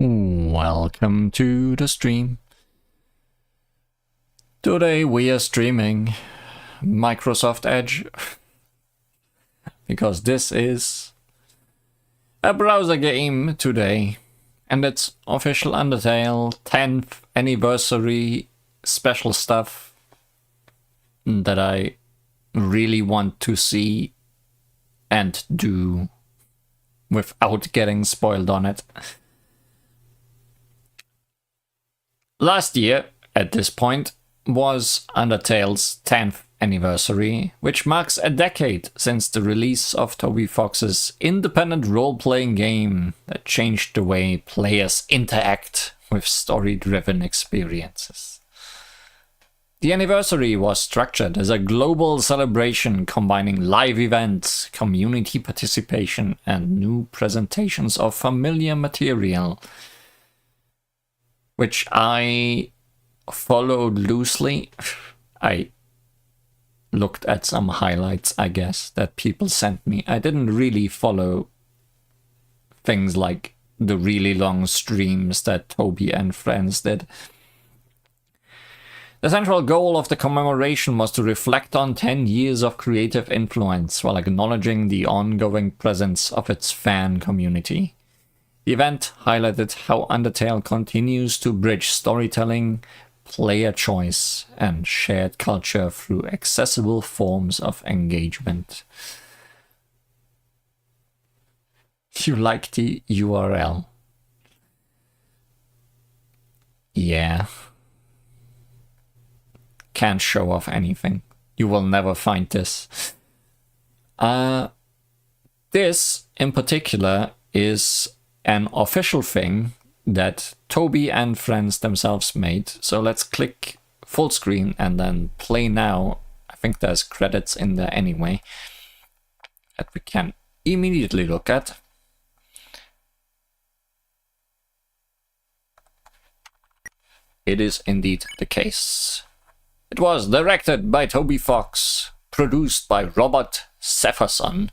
Welcome to the stream. Today we are streaming Microsoft Edge because this is a browser game today and it's official Undertale 10th anniversary special stuff that I really want to see and do without getting spoiled on it. Last year, at this point, was Undertale's 10th anniversary, which marks a decade since the release of Toby Fox's independent role-playing game that changed the way players interact with story-driven experiences. The anniversary was structured as a global celebration combining live events, community participation, and new presentations of familiar material, which I followed loosely. I looked at some highlights, I guess, that people sent me. I didn't really follow things like the really long streams that Toby and friends did. The central goal of the commemoration was to reflect on 10 years of creative influence while acknowledging the ongoing presence of its fan community. The event highlighted how Undertale continues to bridge storytelling, player choice, and shared culture through accessible forms of engagement. You like the URL? Yeah. Can't show off anything. You will never find this. This, in particular, is an official thing that Toby and friends themselves made. So let's click full screen and then play now. I think there's credits in there anyway that we can immediately look at. It is indeed the case. It was directed by Toby Fox, produced by Robert Sefferson,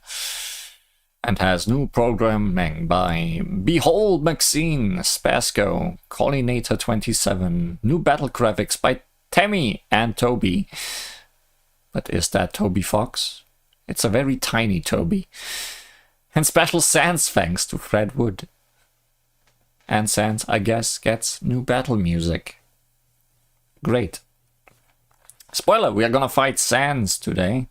and has new programming by Behold Maxine, Spasco, Collinator27, new battle graphics by Tammy and Toby. But is that Toby Fox? It's a very tiny Toby. And special Sans thanks to Fred Wood. And Sans, I guess, gets new battle music. Great. Spoiler, we are gonna fight Sans today.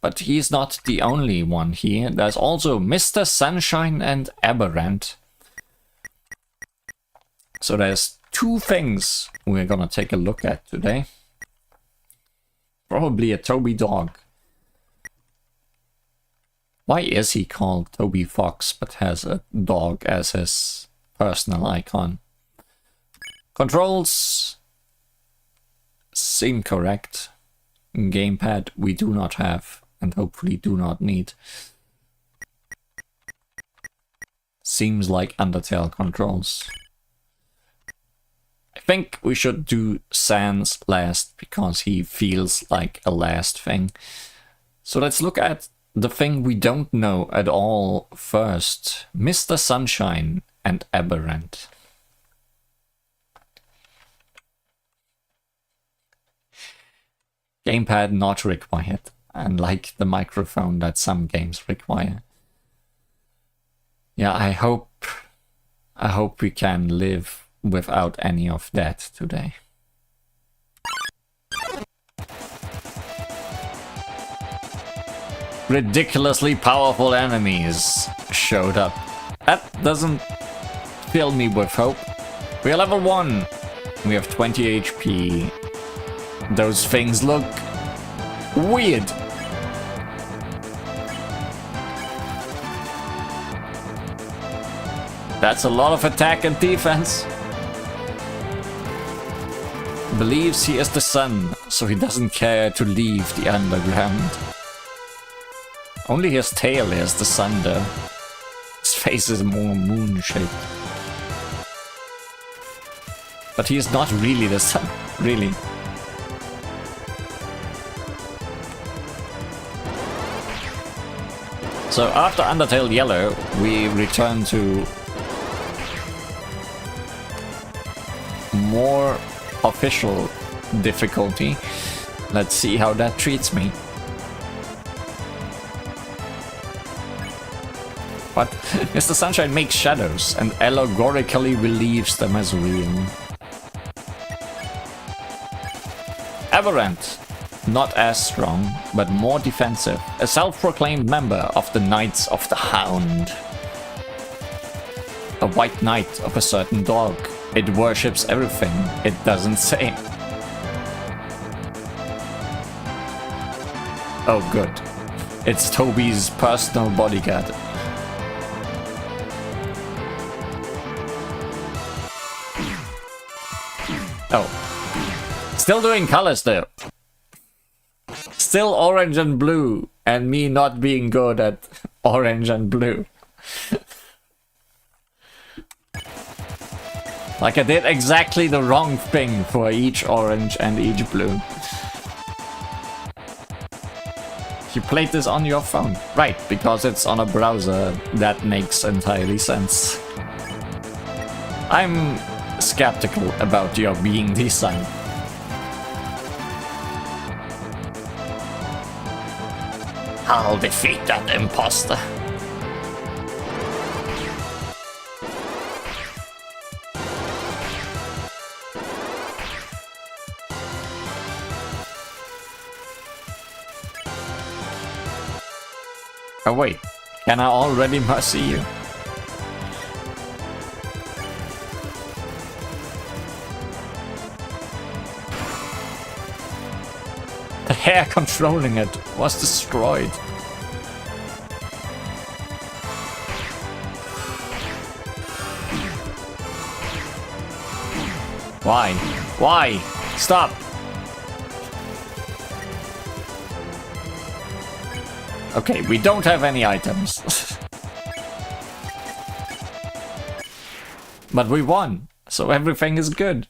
But he's not the only one here. There's also Mr. Sunshine and Aberrant. So there's two things we're gonna take a look at today. Probably a Toby dog. Why is he called Toby Fox but has a dog as his personal icon? Controls seem correct. Gamepad we do not have. And hopefully do not need. Seems like Undertale controls. I think we should do Sans last because he feels like a last thing. So let's look at the thing we don't know at all first. Mr. Sunshine and Aberrant. Gamepad not required. Unlike the microphone that some games require. Yeah, I hope we can live without any of that today. Ridiculously powerful enemies showed up. That doesn't fill me with hope. We are level 1. We have 20 HP. Those things look weird. That's a lot of attack and defense. Believes he is the sun, so he doesn't care to leave the underground. Only his tail is the sun though. His face is more moon-shaped. But he is not really the sun, really. So after Undertale Yellow, we return to more official difficulty. Let's see how that treats me. But Mr. Sunshine makes shadows and allegorically relieves them as real. Aberrant, not as strong, but more defensive. A self-proclaimed member of the Knights of the Hound. A white knight of a certain dog. It worships everything it doesn't say. Oh good. It's Toby's personal bodyguard. Oh. Still doing colors though. Still orange and blue, and me not being good at orange and blue. Like I did exactly the wrong thing for each orange and each blue. You played this on your phone. Right, because it's on a browser. That makes entirely sense. I'm skeptical about your being design. I'll defeat that imposter. Oh wait, can I already mercy you? The hair controlling it was destroyed. Why? Why? Stop! Okay, we don't have any items. But we won, so everything is good.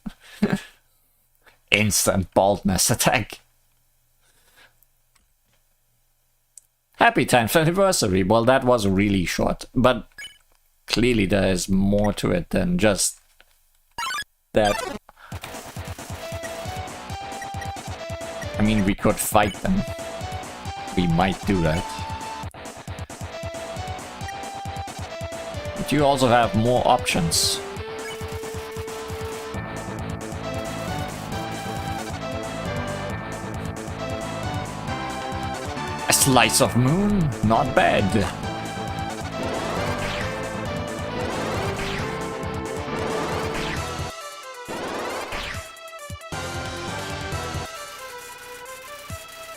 Instant baldness attack. Happy 10th anniversary. Well, that was really short, but clearly there is more to it than just that. I mean, we could fight them. We might do that. But you also have more options. A slice of moon? Not bad.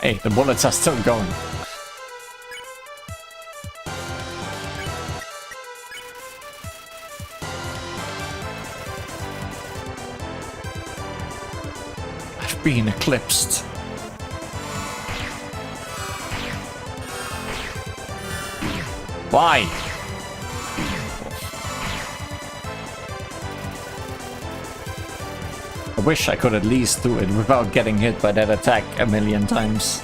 Hey, the bullets are still going. I've been eclipsed. Why? I wish I could at least do it without getting hit by that attack a million times.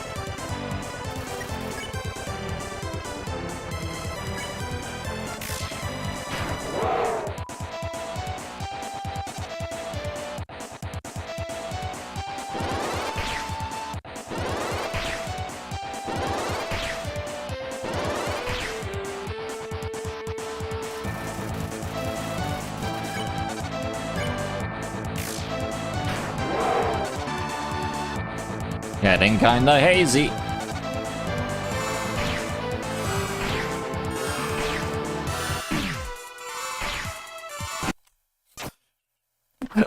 Getting kinda hazy.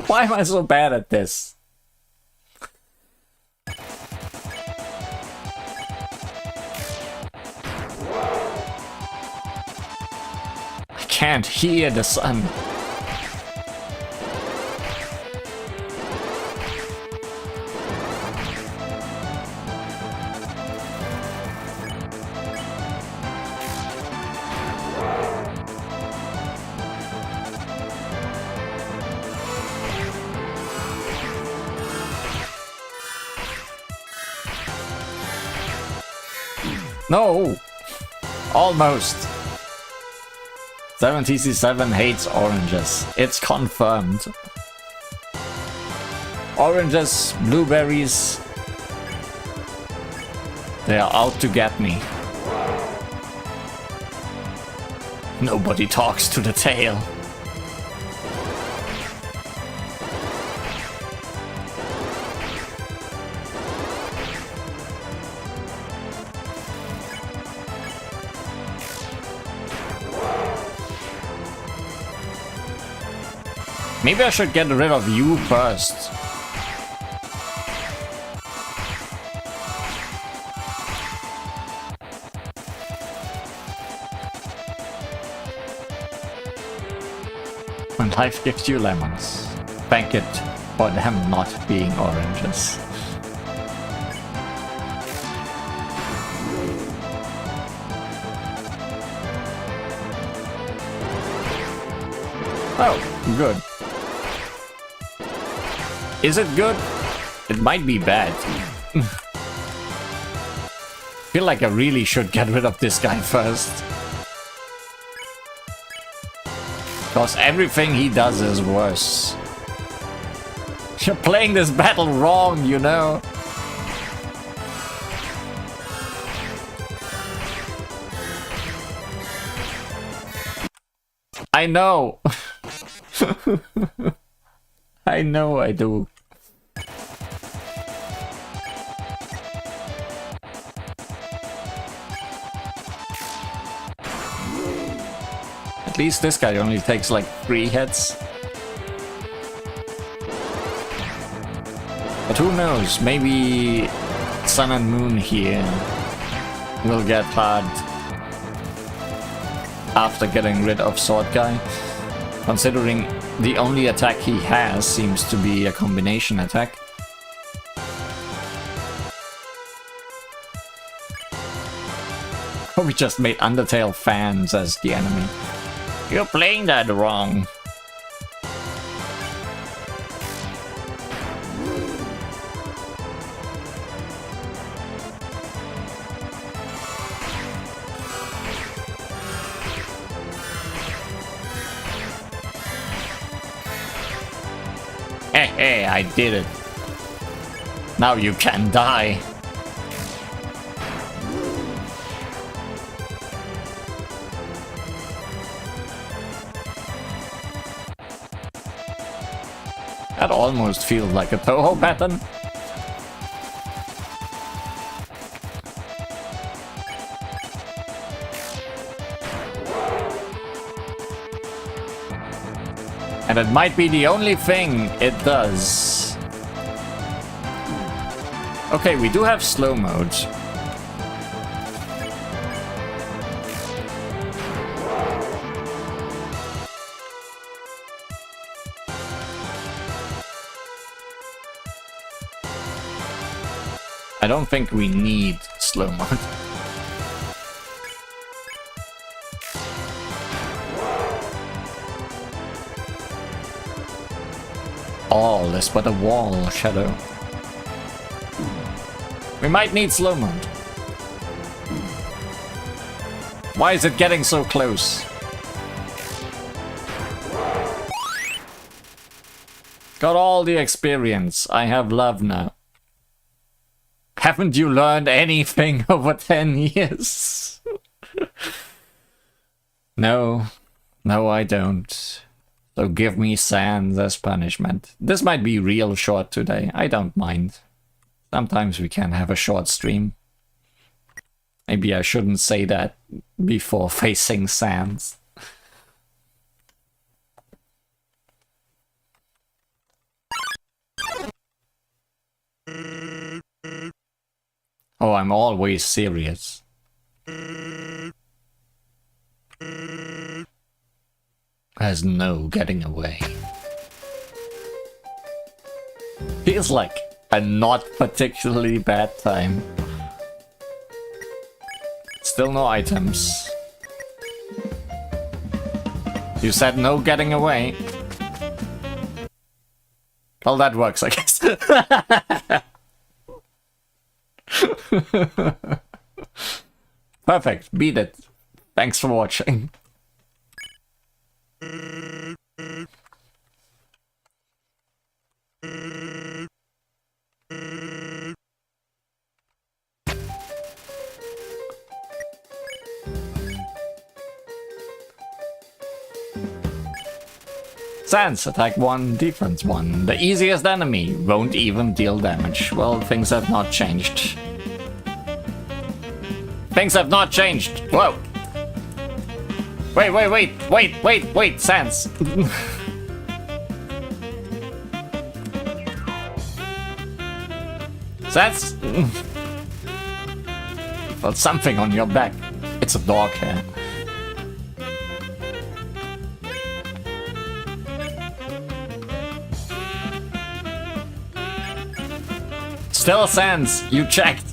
Why am I so bad at this? I can't hear the sun. No! Almost! 7TC7 hates oranges. It's confirmed. Oranges, blueberries. They are out to get me. Nobody talks to the tail. Maybe I should get rid of you first. When life gives you lemons, thank it for them not being oranges. Oh, good. Is it good? It might be bad. Feel like I really should get rid of this guy first. Because everything he does is worse. You're playing this battle wrong, you know. I know. I know I do. At least this guy only takes like 3 hits. But who knows, maybe Sun and Moon here will get hard after getting rid of Sword Guy, considering the only attack he has seems to be a combination attack. We just made Undertale fans as the enemy. You're playing that wrong. Hey, I did it. Now you can die. That almost feels like a Toho pattern. And it might be the only thing it does. Okay, we do have slow mode. I don't think we need slow mode. All is but a wall, Shadow. We might need slow mode. Why is it getting so close? Got all the experience. I have love now. Haven't you learned anything over 10 years? No, I don't. So give me sands as punishment. This might be real short today. I don't mind. Sometimes we can have a short stream. Maybe I shouldn't say that before facing sands. Oh, I'm always serious. There's no getting away. Feels like a not particularly bad time. Still no items. You said no getting away. Well, that works, I guess. Perfect, beat it. Thanks for watching. Sans, attack 1, defense 1. The easiest enemy won't even deal damage. Well, things have not changed. Things have not changed. Whoa. Wait, Sans. Sans. Felt something on your back. It's a dog hair. Still Sans, you checked.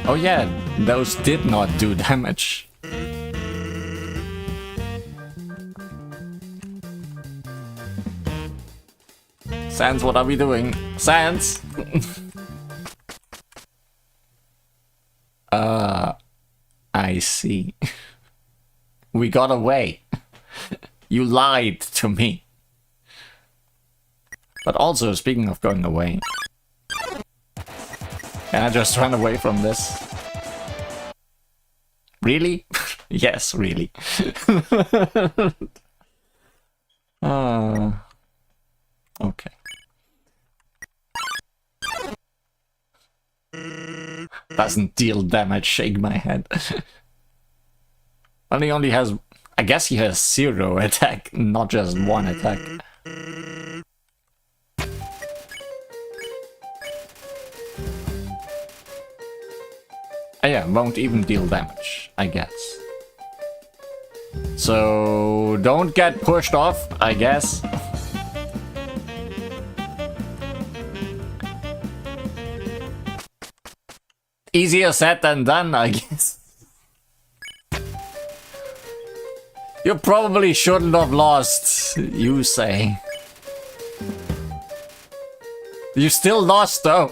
Oh yeah, those did not do damage. Sans, what are we doing? Sans! I see. We got away. You lied to me. But also, speaking of going away, can I just run away from this? Really? Yes, really. Okay. Doesn't deal damage, shake my head. Well, he only has... I guess he has 0 attack, not just 1 attack. Oh yeah, won't even deal damage, I guess. So... don't get pushed off, I guess. Easier said than done, I guess. You probably shouldn't have lost, you say. You still lost though.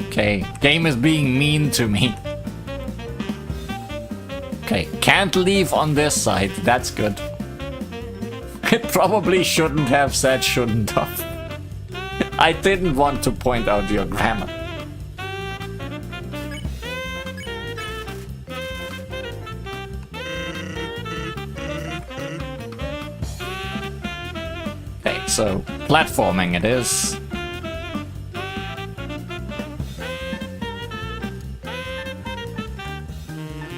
Okay, game is being mean to me. Okay, can't leave on this side, that's good. I probably shouldn't have said shouldn't have. I didn't want to point out your grammar. Okay, so platforming it is.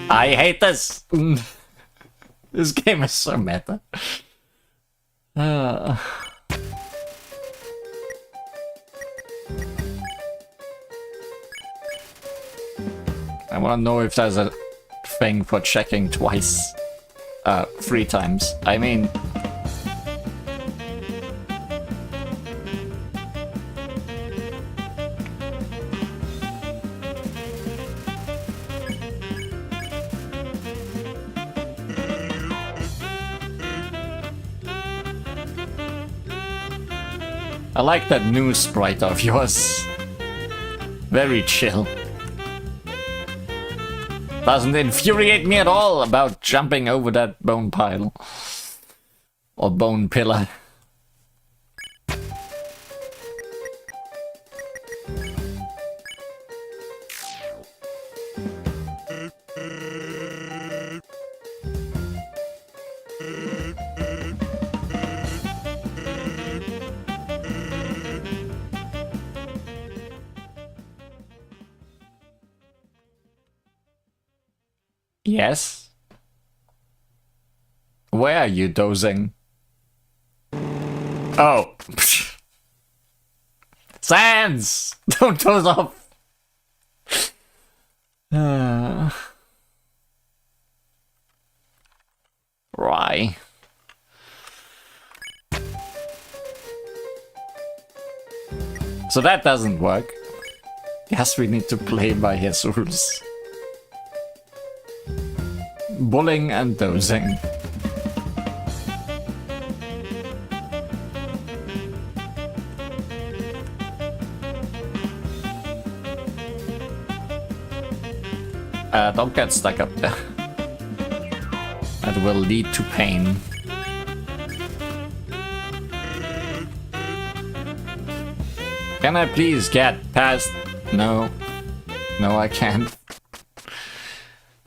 I hate this! This game is so meta. I wanna know if there's a thing for checking twice. 3 times. I mean... I like that new sprite of yours. Very chill. Doesn't infuriate me at all about jumping over that bone pile. Or bone pillar. Yes? Where are you dozing? Oh. Sans! Don't doze off! Right. So that doesn't work. Guess we need to play by his rules. Bullying and dozing. Don't get stuck up there. That will lead to pain. Can I please get past... No. No, I can't.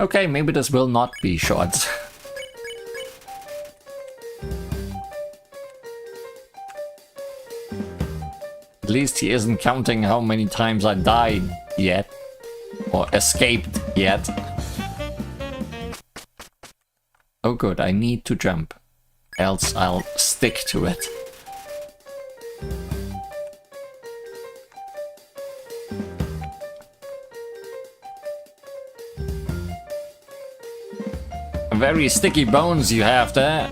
Okay, maybe this will not be short. At least he isn't counting how many times I died yet. Or escaped yet. Oh good, I need to jump. Else I'll stick to it. Very sticky bones you have there.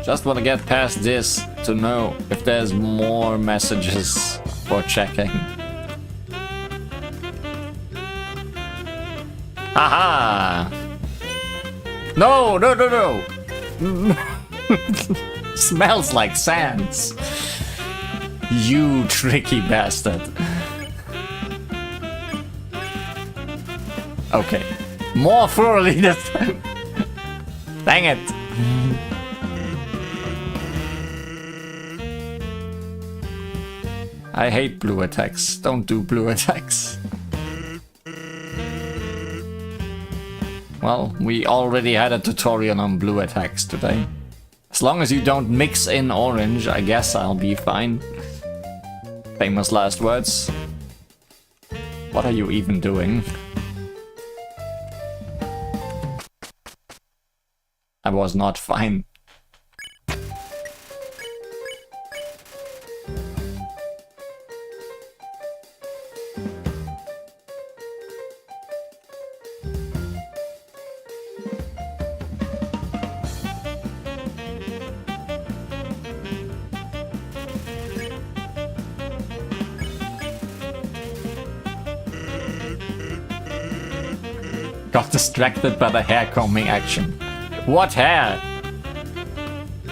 Just want to get past this to know if there's more messages for checking. Haha! No, no, no, no! Smells like sands. You tricky bastard. Okay. More thoroughly this time. Dang it. I hate blue attacks. Don't do blue attacks. Well, we already had a tutorial on blue attacks today. As long as you don't mix in orange, I guess I'll be fine. Famous last words. What are you even doing? I was not fine. Got distracted by the hair combing action. What hair?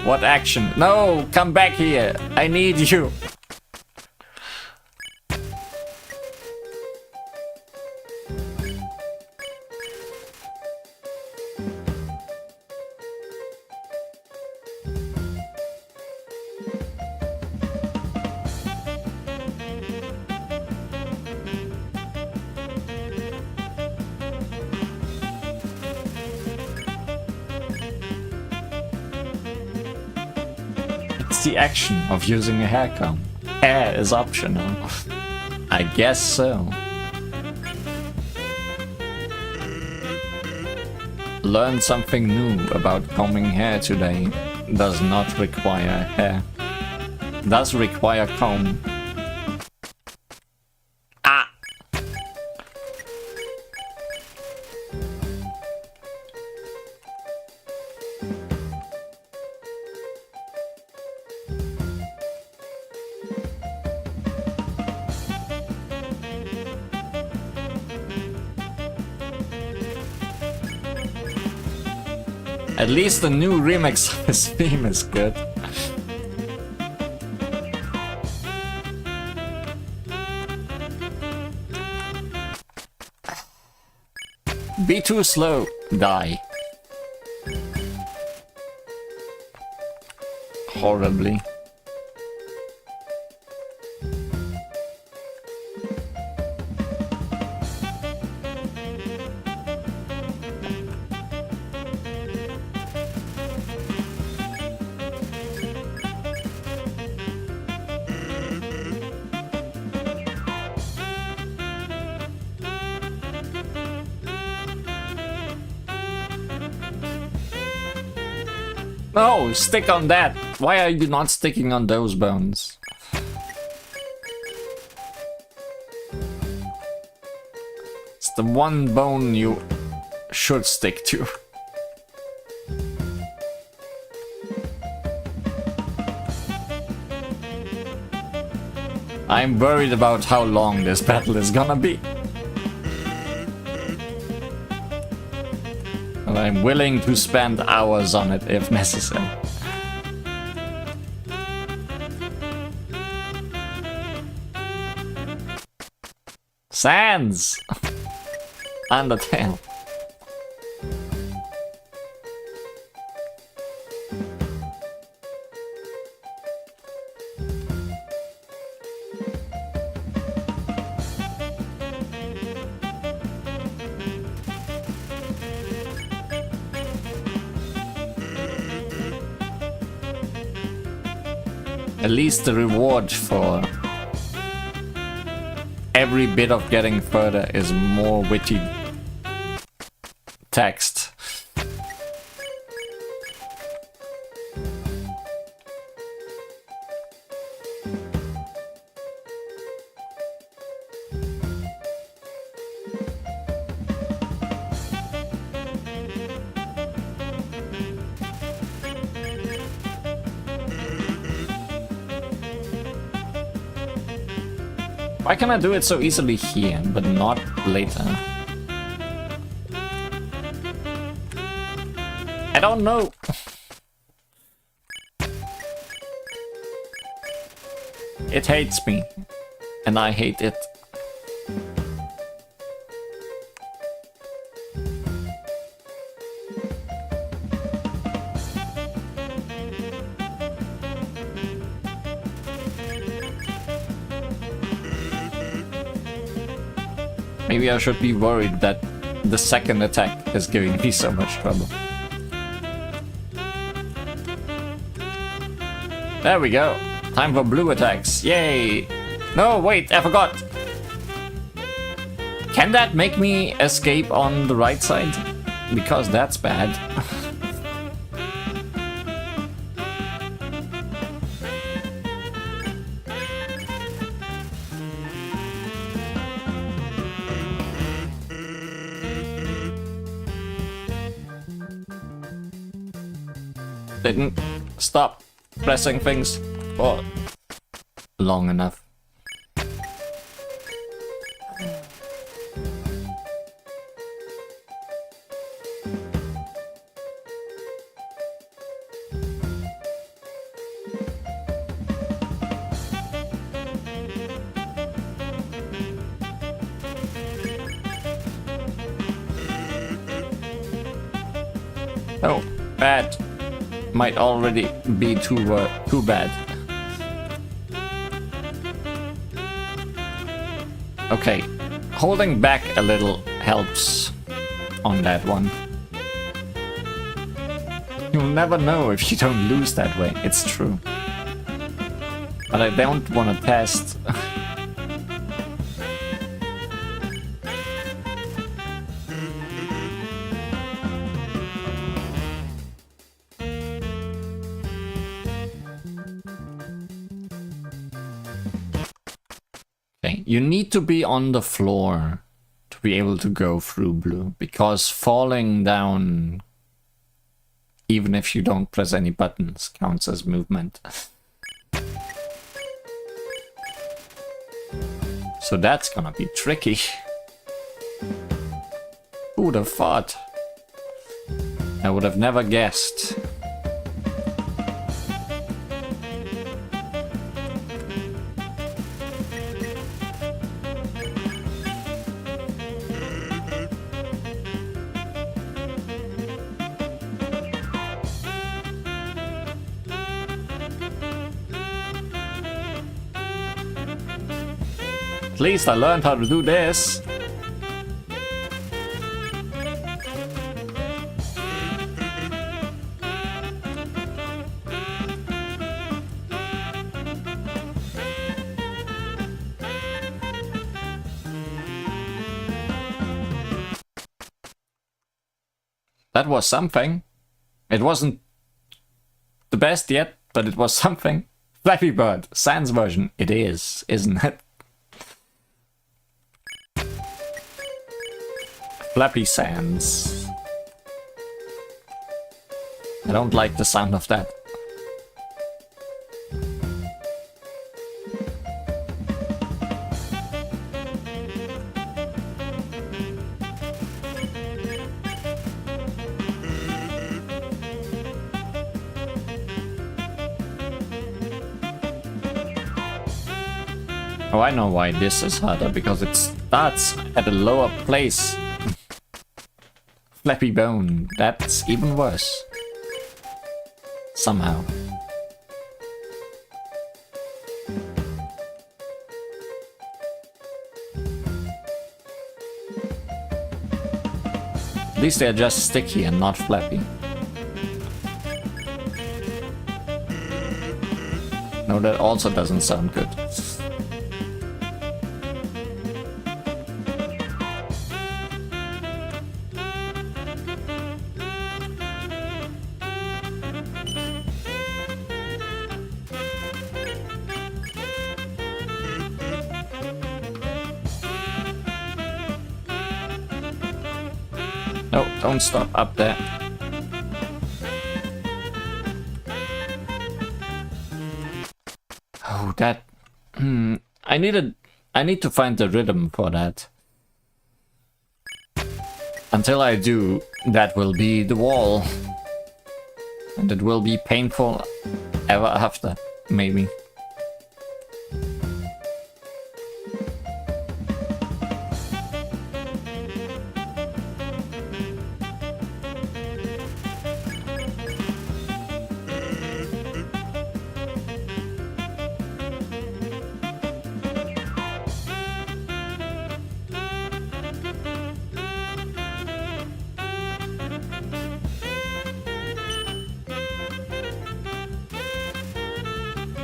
What action? No, come back here. I need you. The action of using a hair comb. Hair is optional. I guess so. Learn something new about combing hair today. Does not require hair. Does require comb. Ah! At least the new remix of his theme is good. Be too slow, die. Horribly. No, stick on that. Why are you not sticking on those bones? It's the one bone you should stick to. I'm worried about how long this battle is gonna be. And I'm willing to spend hours on it if necessary. Sands! Undertale. At least the reward for every bit of getting further is more witty text. Why can I do it so easily here, but not later? I don't know. It hates me, and I hate it. Maybe I should be worried that the second attack is giving me so much trouble. There we go. Time for blue attacks. Yay! No, wait, I forgot. Can that make me escape on the right side? Because that's bad. Didn't stop pressing things for long enough. Oh, bad. Might already be too bad. Okay, holding back a little helps on that one. You'll never know if you don't lose that way, it's true. But I don't want to test. You need to be on the floor to be able to go through blue, because falling down, even if you don't press any buttons, counts as movement. So that's gonna be tricky. Who'd have thought? I would have never guessed. At least I learned how to do this. That was something. It wasn't the best yet, but it was something. Flappy Bird, Sans version. It is, isn't it? Flappy Sans. I don't like the sound of that. Oh, I know why this is harder, because it starts at a lower place. Flappy Bone, that's even worse. Somehow. At least they're just sticky and not flappy. No, that also doesn't sound good. No, don't stop up there. Oh, that... I need to find the rhythm for that. Until I do, that will be the wall. And it will be painful ever after, maybe.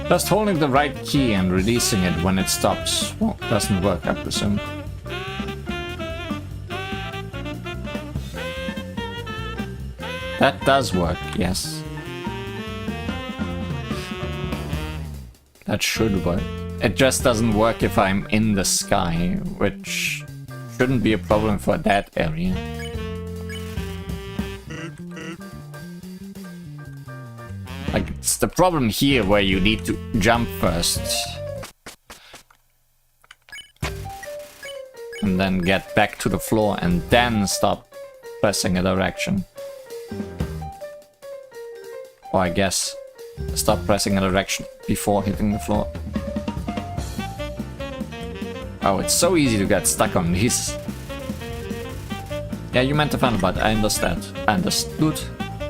Just holding the right key and releasing it when it stops doesn't work, I presume. That does work, yes. That should work. It just doesn't work if I'm in the sky, which shouldn't be a problem for that area. Like, it's the problem here where you need to jump first. And then get back to the floor and then stop pressing a direction. Or I guess stop pressing a direction before hitting the floor. Oh, it's so easy to get stuck on these. Yeah, you meant to find a but I understand. Understood.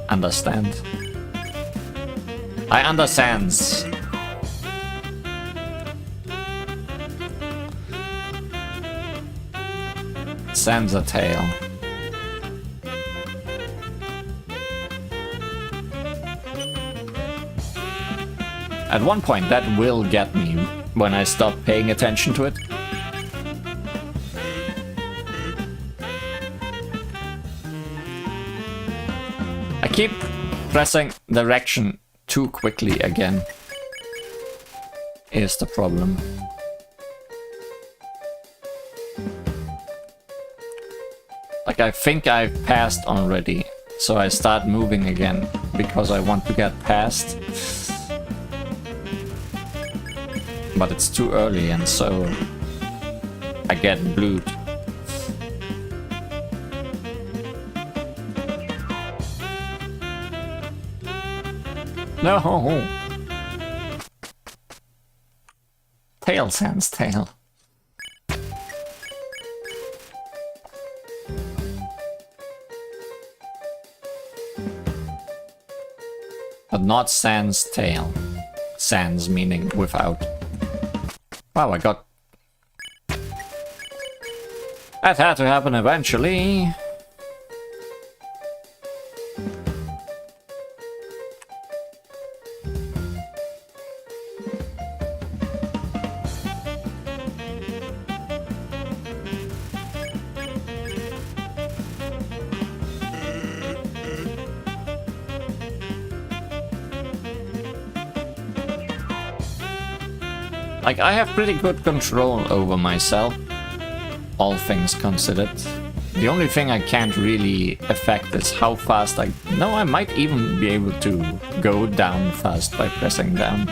Understand. I understands. Sans a tail. At one point that will get me when I stop paying attention to it. I keep pressing direction too quickly again, is the problem. Like, I think I've passed already, so I start moving again because I want to get past. But it's too early and so I get blued. No! Tail sans tail. But not sans tail. Sans meaning without. Wow, I got... That had to happen eventually. Like, I have pretty good control over myself, all things considered. The only thing I can't really affect is how fast I... No, I might even be able to go down fast by pressing down.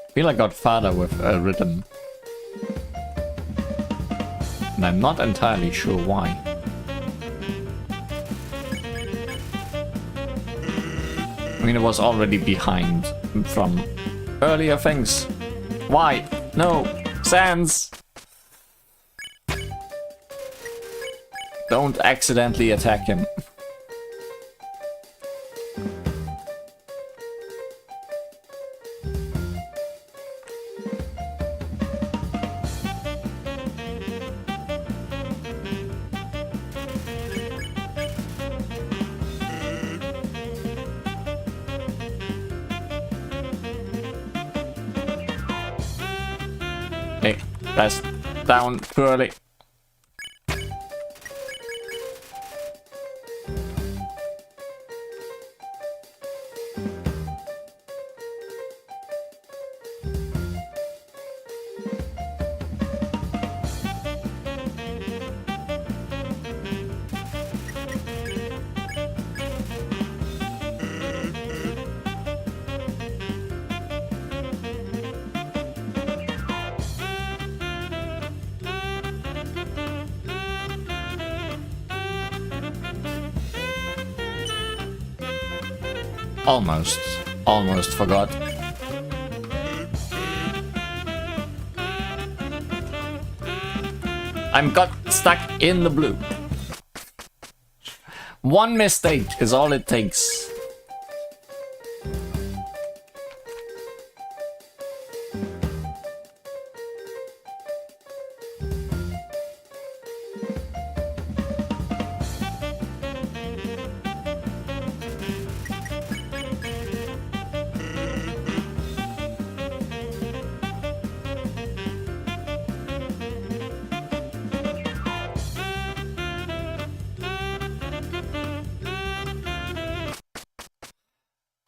I feel I got farther with a rhythm. And I'm not entirely sure why. I mean, it was already behind from earlier things. Why? No! Sans! Don't accidentally attack him. Hey, press down too early. Almost forgot. I'm got stuck in the blue. One mistake is all it takes.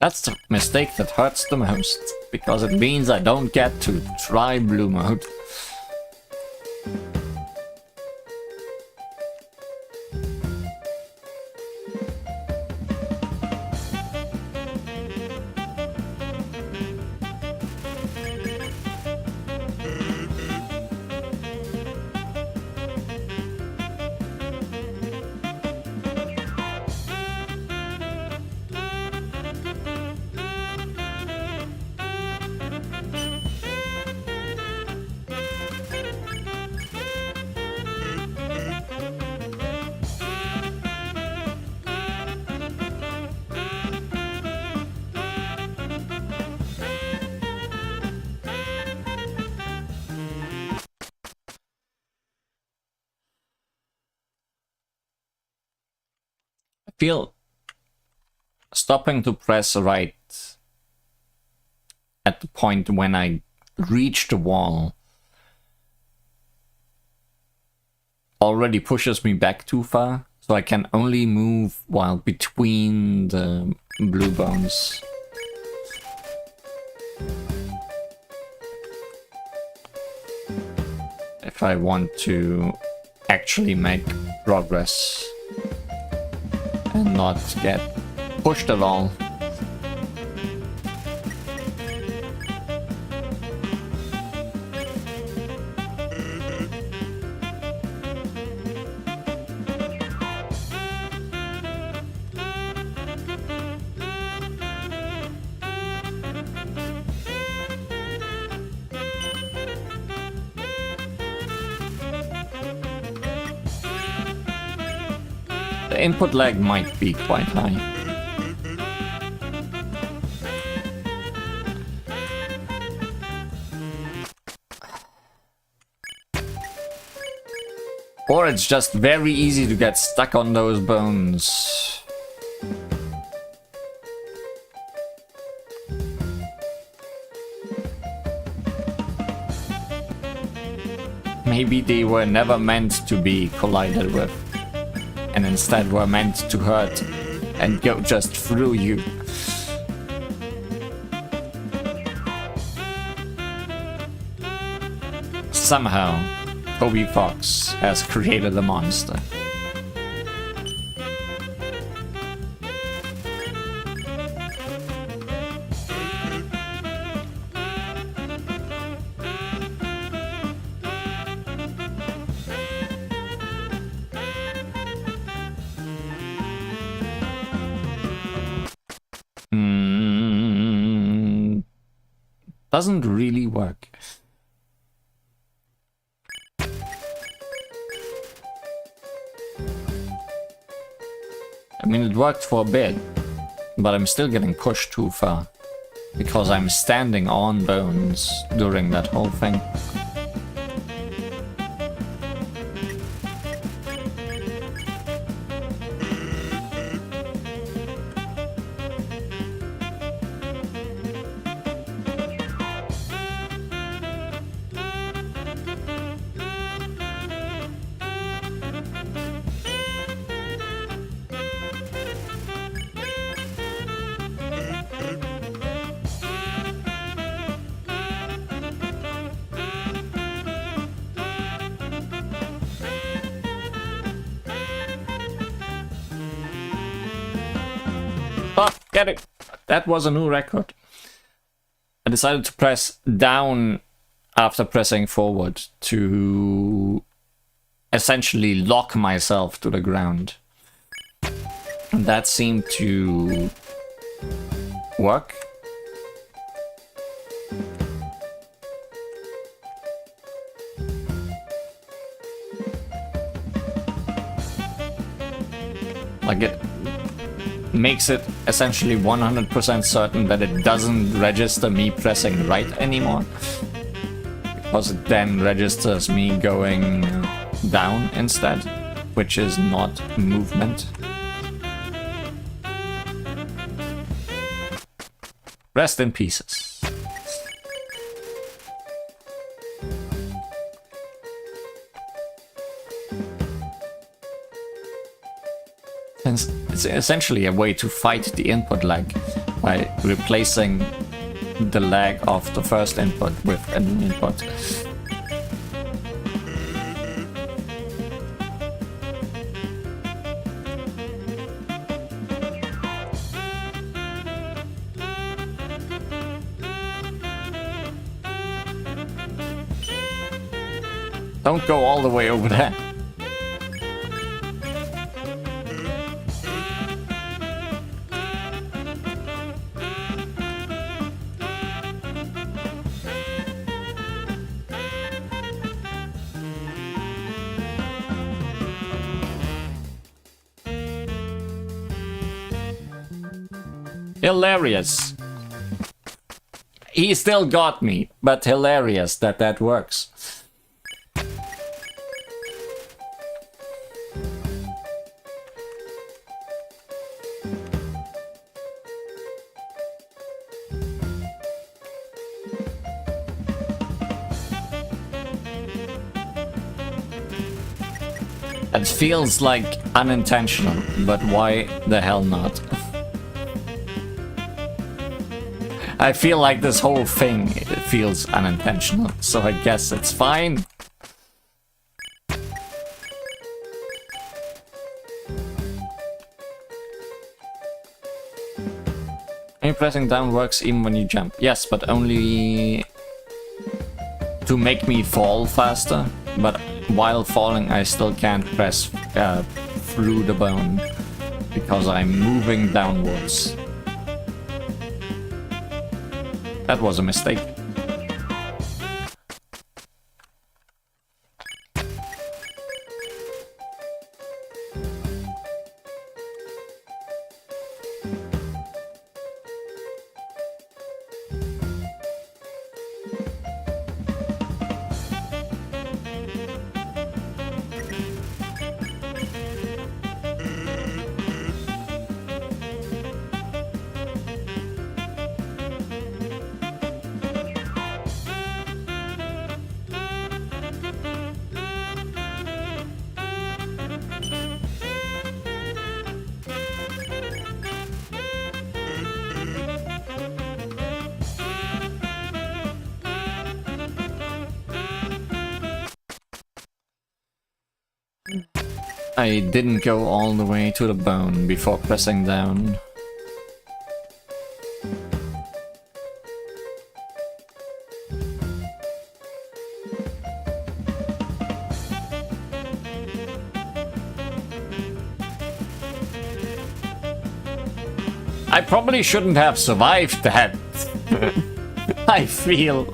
That's the mistake that hurts the most, because it means I don't get to try blue mode. Feel stopping to press right at the point when I reach the wall already pushes me back too far, so I can only move while between the blue bones. If I want to actually make progress and not get pushed at all. The input lag might be quite high. Or it's just very easy to get stuck on those bones. Maybe they were never meant to be collided with, and instead were meant to hurt and go just through you. Somehow, Toby Fox has created a monster. Doesn't really work. I mean, it worked for a bit, but I'm still getting pushed too far. Because I'm standing on bones during that whole thing. Oh, get it! That was a new record. I decided to press down after pressing forward to essentially lock myself to the ground. And that seemed to work. Like it makes it essentially 100% certain that it doesn't register me pressing right anymore. Because it then registers me going down instead, which is not movement. Rest in pieces. It's essentially a way to fight the input lag by replacing the lag of the first input with an input. Don't go all the way over there. Hilarious. He still got me, but hilarious that that works. It feels like unintentional, but why the hell not? I feel like this whole thing feels unintentional, so I guess it's fine. Pressing down works even when you jump. Yes, but only to make me fall faster. But while falling, I still can't press through the bone because I'm moving downwards. That was a mistake. I didn't go all the way to the bone before pressing down. I probably shouldn't have survived that. I feel.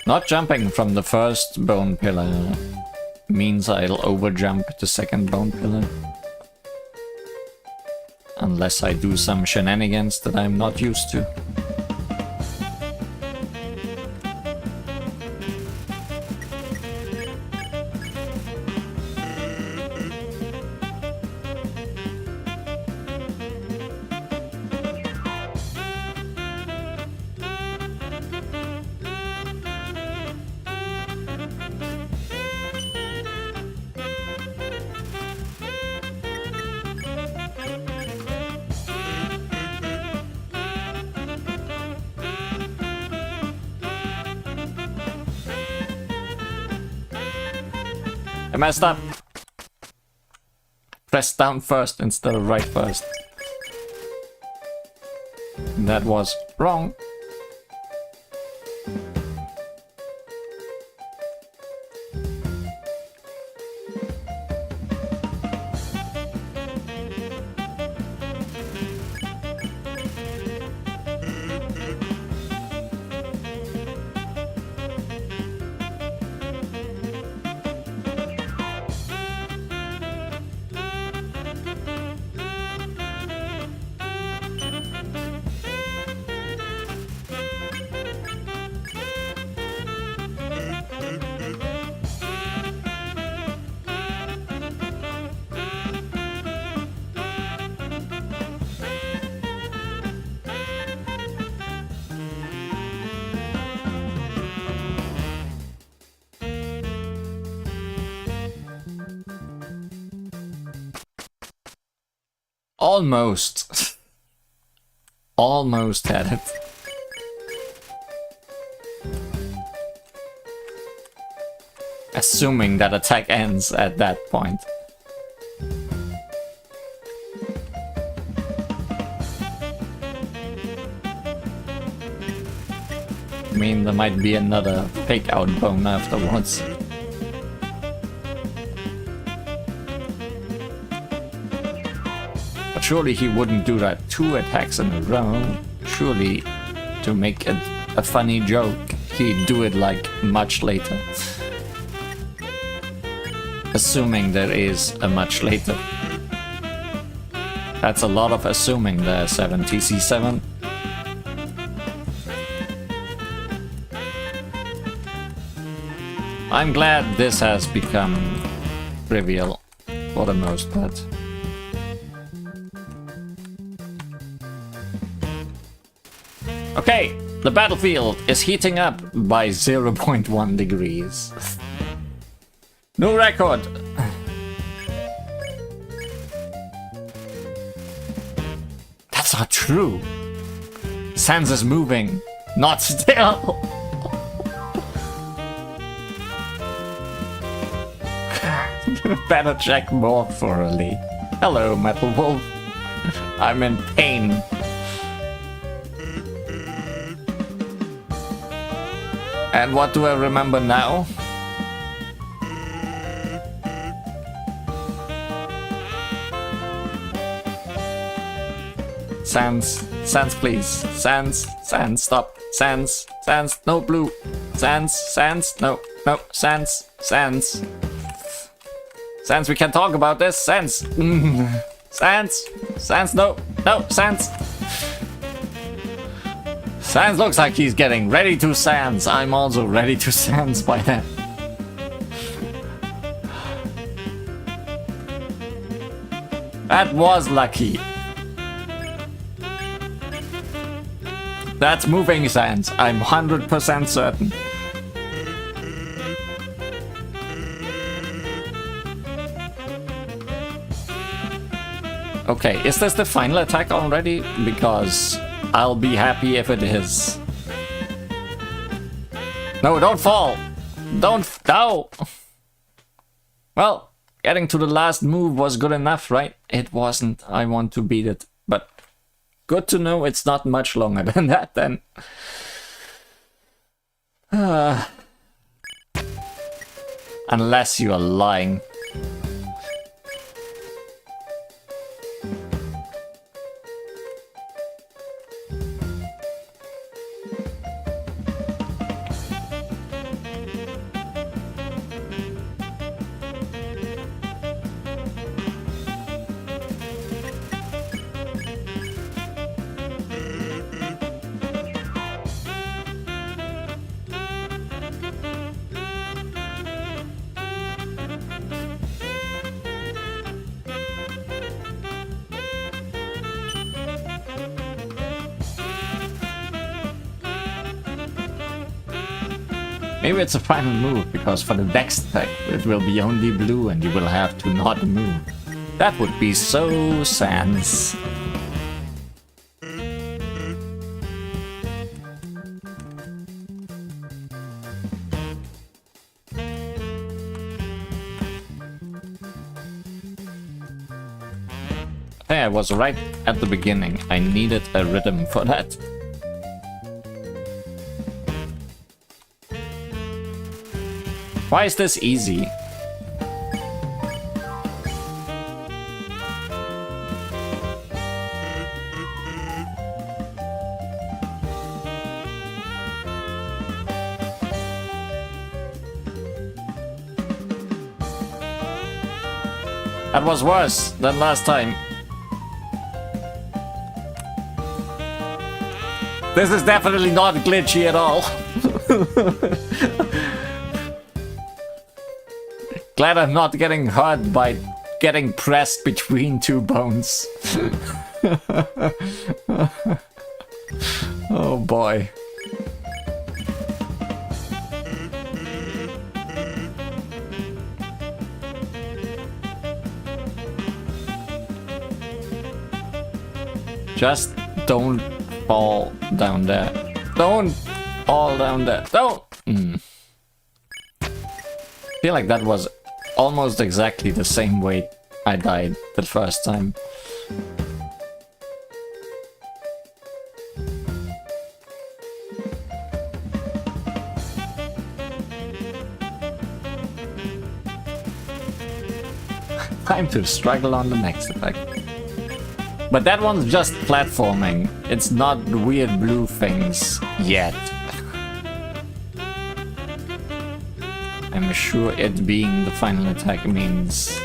Not jumping from the first bone pillar means I'll overjump the second bone pillar. Unless I do some shenanigans that I'm not used to. I messed up. Press down first instead of right first. That was wrong. Almost. Almost had it. Assuming that attack ends at that point. I mean, there might be another fake out bone afterwards. Surely he wouldn't do that 2 attacks in a row. Surely, to make a funny joke, he'd do it like much later. Assuming there is a much later. That's a lot of assuming there, 7TC7. I'm glad this has become trivial for the most part. Okay, the battlefield is heating up by 0.1 degrees. New record! That's not true. Sans is moving, not still. Better check more thoroughly. Hello, Metal Wolf. I'm in pain. And what do I remember now? Sans, please. Sans, stop. Sans, no blue. Sans, no, Sans. Sans, we can talk about this. Sans. Sans, no, Sans. Sans looks like he's getting ready to Sans. I'm also ready to Sans by then. That was lucky. That's moving Sans. I'm 100% certain. Okay, is this the final attack already? Because I'll be happy if it is. No, don't fall! No! Well, getting to the last move was good enough, right? It wasn't. I want to beat it. But good to know it's not much longer than that then. Unless you are lying. Maybe it's a final move, because for the next attack it will be only blue and you will have to not move. That would be so sans. Hey, I was right at the beginning. I needed a rhythm for that. Why is this easy? That was worse than last time. This is definitely not glitchy at all. Glad I'm not getting hurt by getting pressed between two bones. Oh boy. Just don't fall down there. Don't fall down there. Don't! I feel like that was almost exactly the same way I died the first time. Time to struggle on the next attack. But that one's just platforming. It's not weird blue things yet. I'm sure it being the final attack means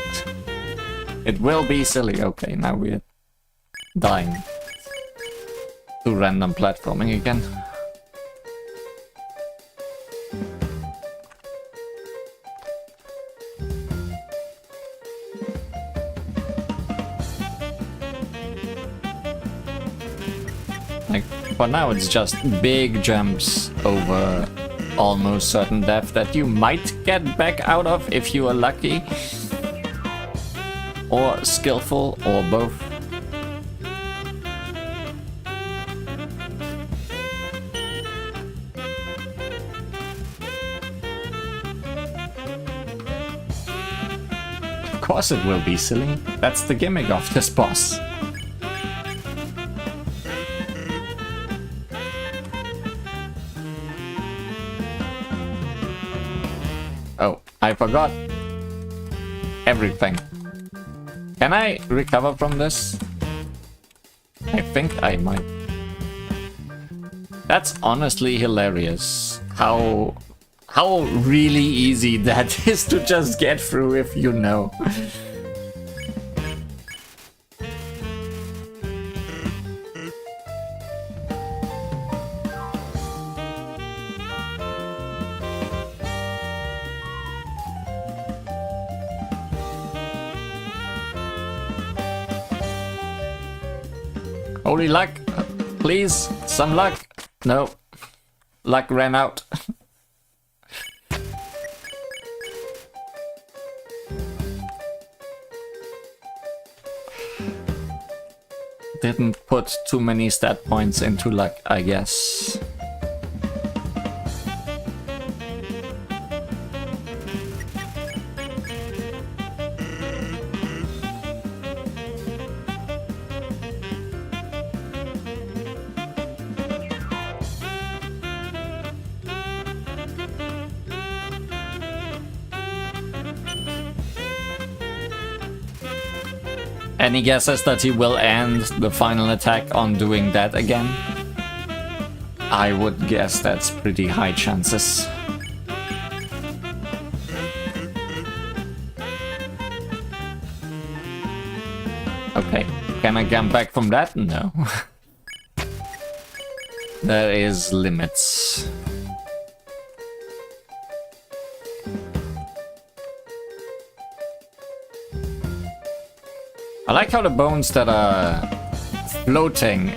it will be silly. Okay, now we're dying to random platforming again. Like, for now it's just big jumps over almost certain death that you might get back out of if you are lucky. Or skillful, or both. Of course it will be silly. That's the gimmick of this boss. Oh, I forgot everything. Can I recover from this? I think I might. That's honestly hilarious. How really easy that is to just get through if you know. Holy luck, please, some luck. No, luck ran out. Didn't put too many stat points into luck, I guess. Any guesses that he will end the final attack on doing that again? I would guess that's pretty high chances. Okay, can I come back from that? No. There is limits. I like how the bones that are floating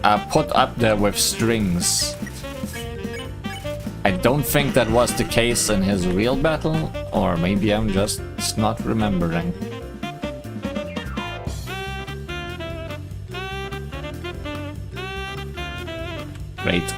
are put up there with strings. I don't think that was the case in his real battle, or maybe I'm just not remembering. Great.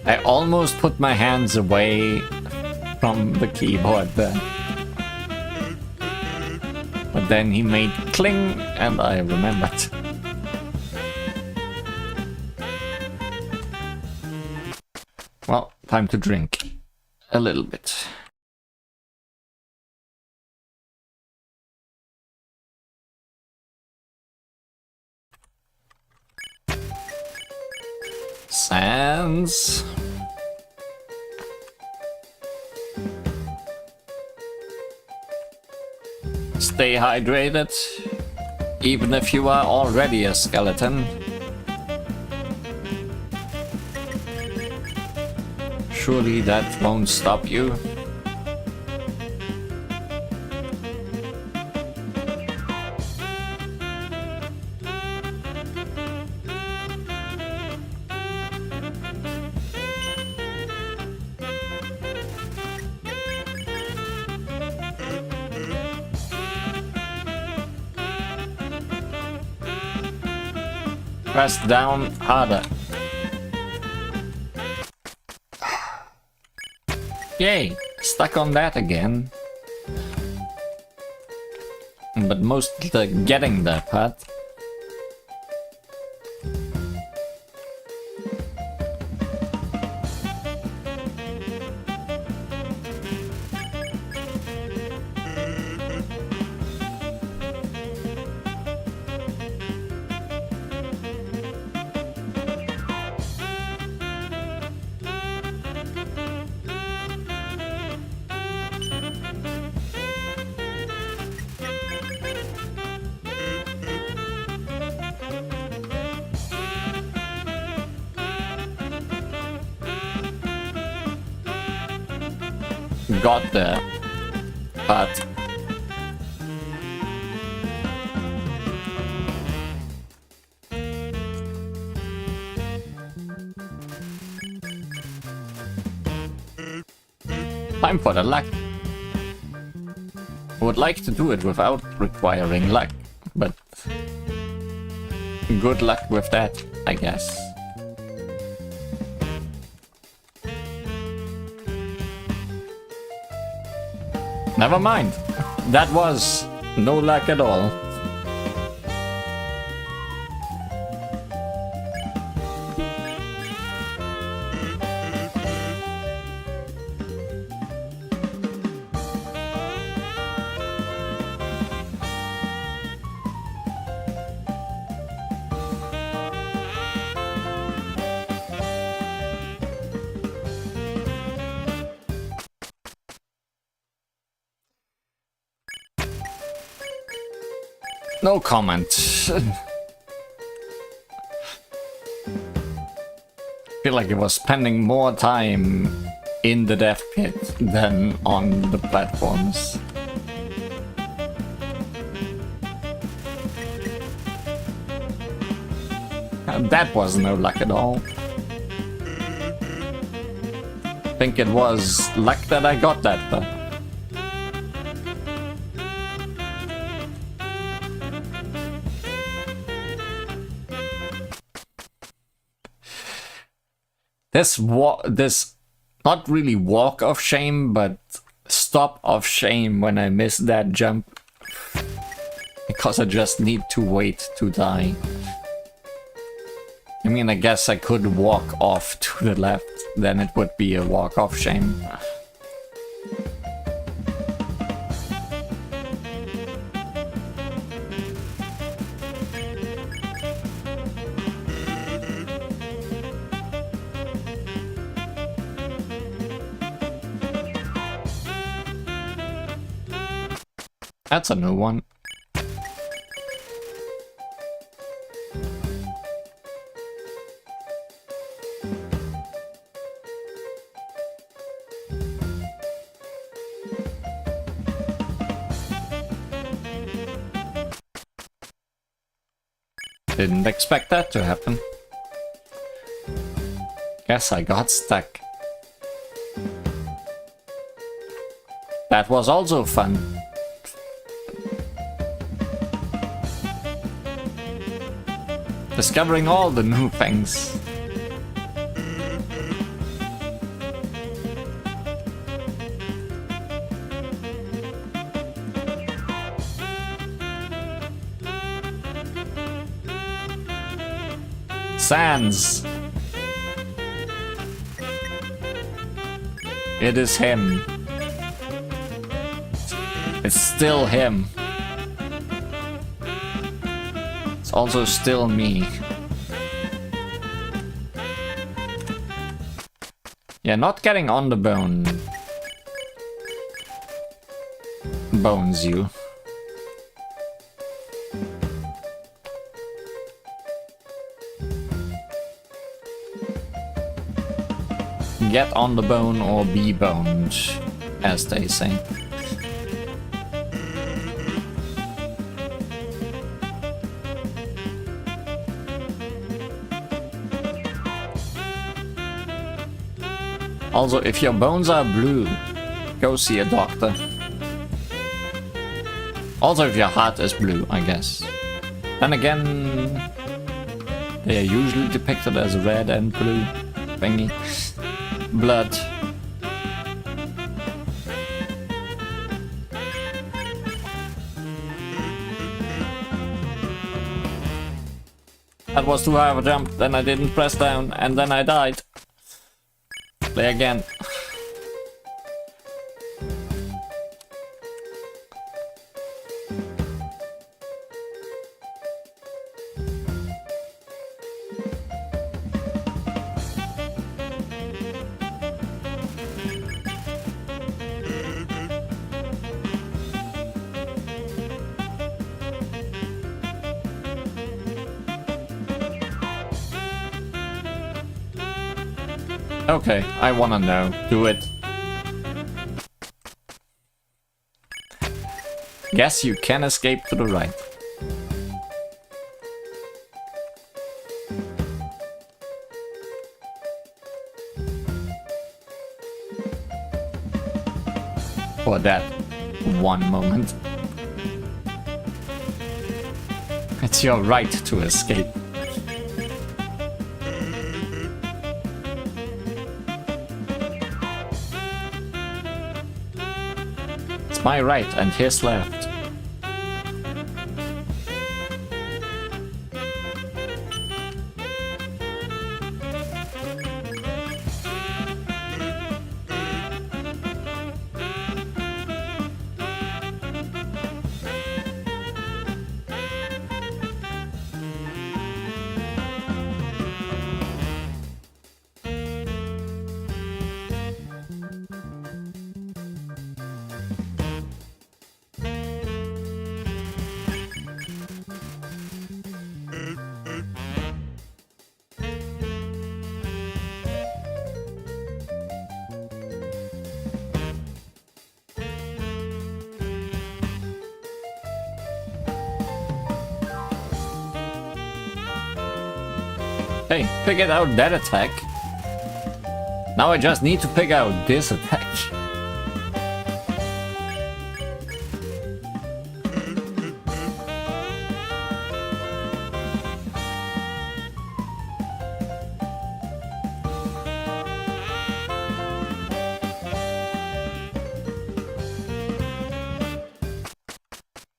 I almost put my hands away from the keyboard then. But then he made cling and I remembered. Well, time to drink a little bit. Sans. Stay hydrated, even if you are already a skeleton. Surely that won't stop you. Press down harder. Yay! Stuck on that again. But mostly the getting that part. Got there, but time for the luck. Would like to do it without requiring luck, but good luck with that, I guess. Never mind. That was no luck at all. No comment. Feel like it was spending more time in the death pit than on the platforms. And that was no luck at all. I think it was luck that I got that far. This not really walk of shame, but stop of shame when I miss that jump. Because I just need to wait to die. I mean, I guess I could walk off to the left, then it would be a walk of shame. That's a new one. Didn't expect that to happen. Guess I got stuck. That was also fun. Discovering all the new things. Sans. It is him. It's still him. It's also still me. Yeah, not getting on the bone bones you. Get on the bone or be boned, as they say. Also, if your bones are blue, go see a doctor. Also, if your heart is blue, I guess. Then again, they are usually depicted as red and blue thingy. Blood. That was too high of a jump, then I didn't press down, and then I died. Play again. Okay, I wanna know. Do it. Guess you can escape to the right. For that one moment. It's your right to escape. My right and his left. Hey, figured out that attack. Now I just need to figure out this attack.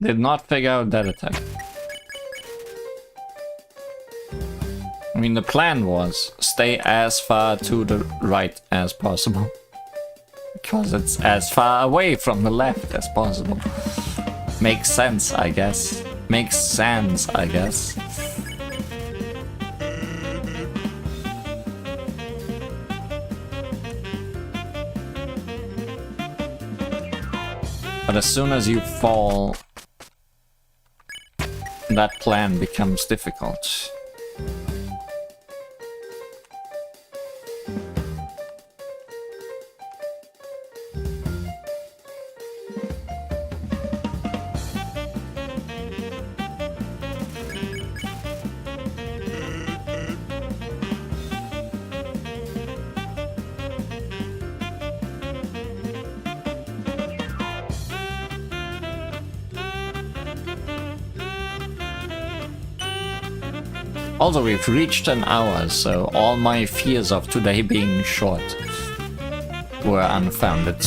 Did not figure out that attack. I mean, the plan was stay as far to the right as possible. Because it's as far away from the left as possible. Makes sense, I guess. Makes sense, I guess. But as soon as you fall that plan becomes difficult. Also, we've reached an hour, so all my fears of today being short were unfounded.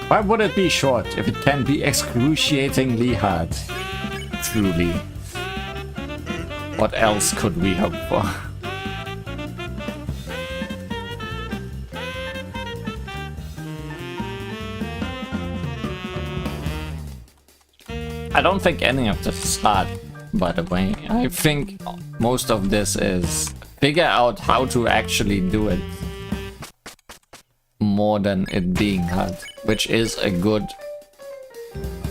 Why would it be short if it can be excruciatingly hard? Truly. What else could we hope for? I don't think any of this is hard, by the way. I think most of this is figure out how to actually do it more than it being hard, which is a good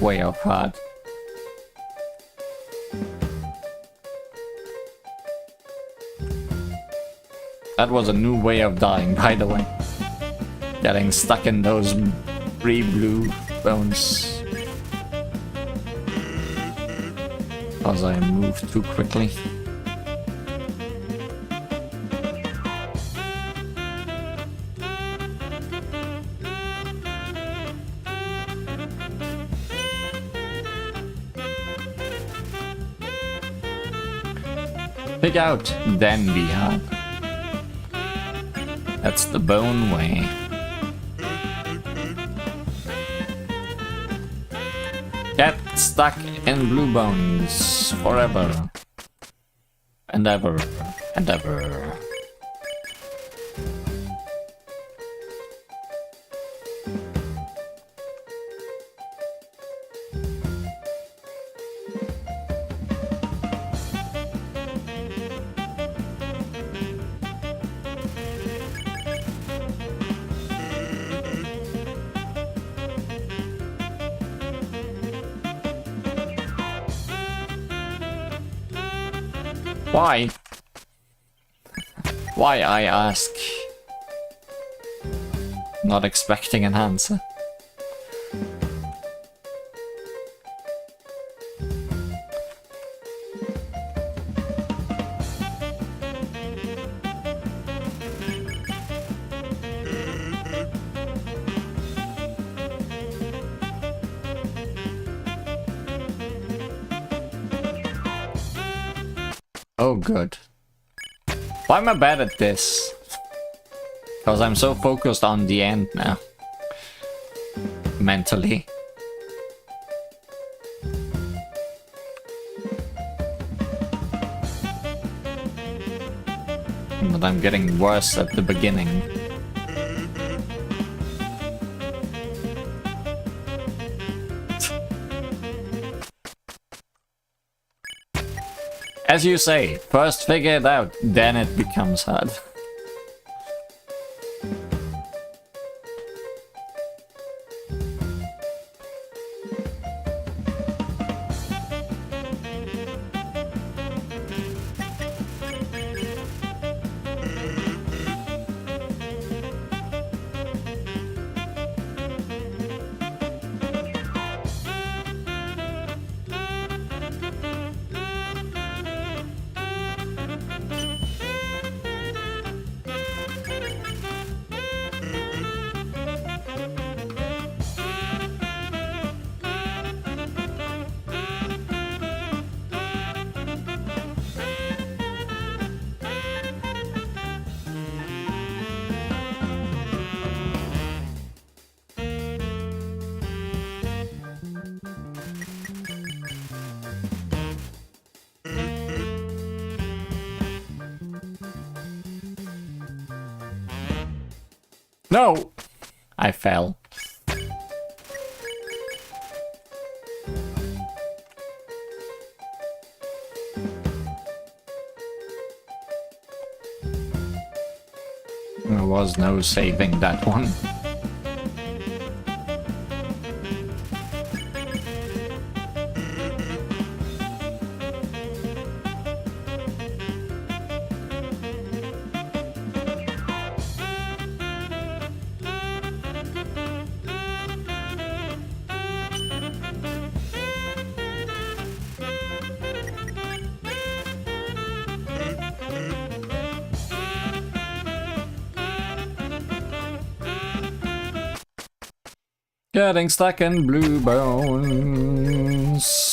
way of hard. That was a new way of dying, by the way. Getting stuck in those 3 blue bones. Because I moved too quickly. Pick out, then be hard. That's the bone way. Get stuck in blue bones forever. And ever. And ever. Why? Why, I ask? Not expecting an answer. Oh, good. Why am I bad at this? Because I'm so focused on the end now. Mentally. But I'm getting worse at the beginning. As you say, first figure it out, then it becomes hard. No! I fell. There was no saving that one. Getting stuck in blue bones.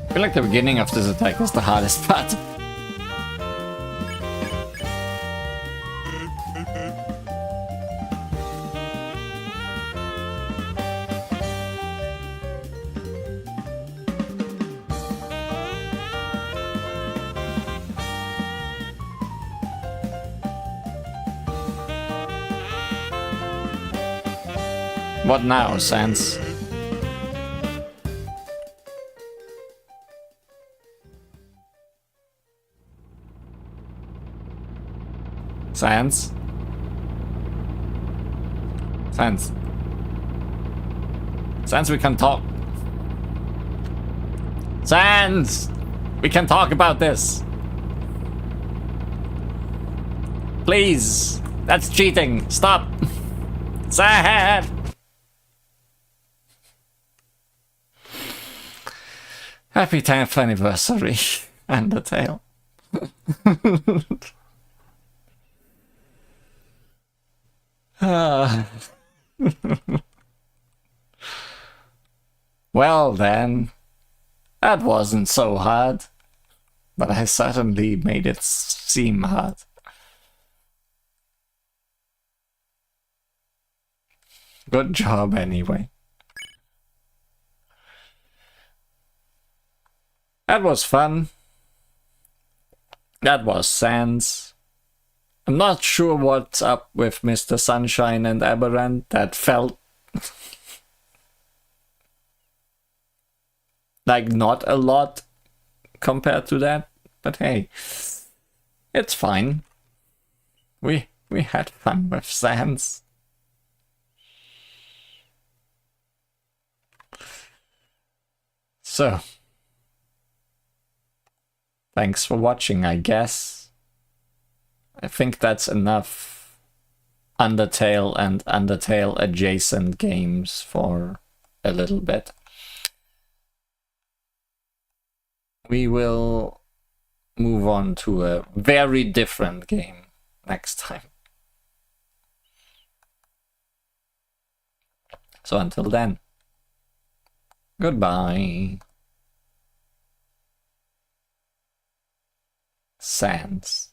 I feel like the beginning of this attack was the hardest part. What now, Sans? Sans? Sans? Sans, we can talk. Sans! We can talk about this. Please! That's cheating! Stop! Sans! Happy 10th anniversary, Undertale. Well then, that wasn't so hard, but I certainly made it seem hard. Good job anyway. That was fun. That was Sans. I'm not sure what's up with Mr. Sunshine and Aberrant. That felt like not a lot compared to that, but hey, it's fine. We had fun with Sans. So, thanks for watching, I guess. I think that's enough Undertale and Undertale adjacent games for a little bit. We will move on to a very different game next time. So until then, goodbye. Sans.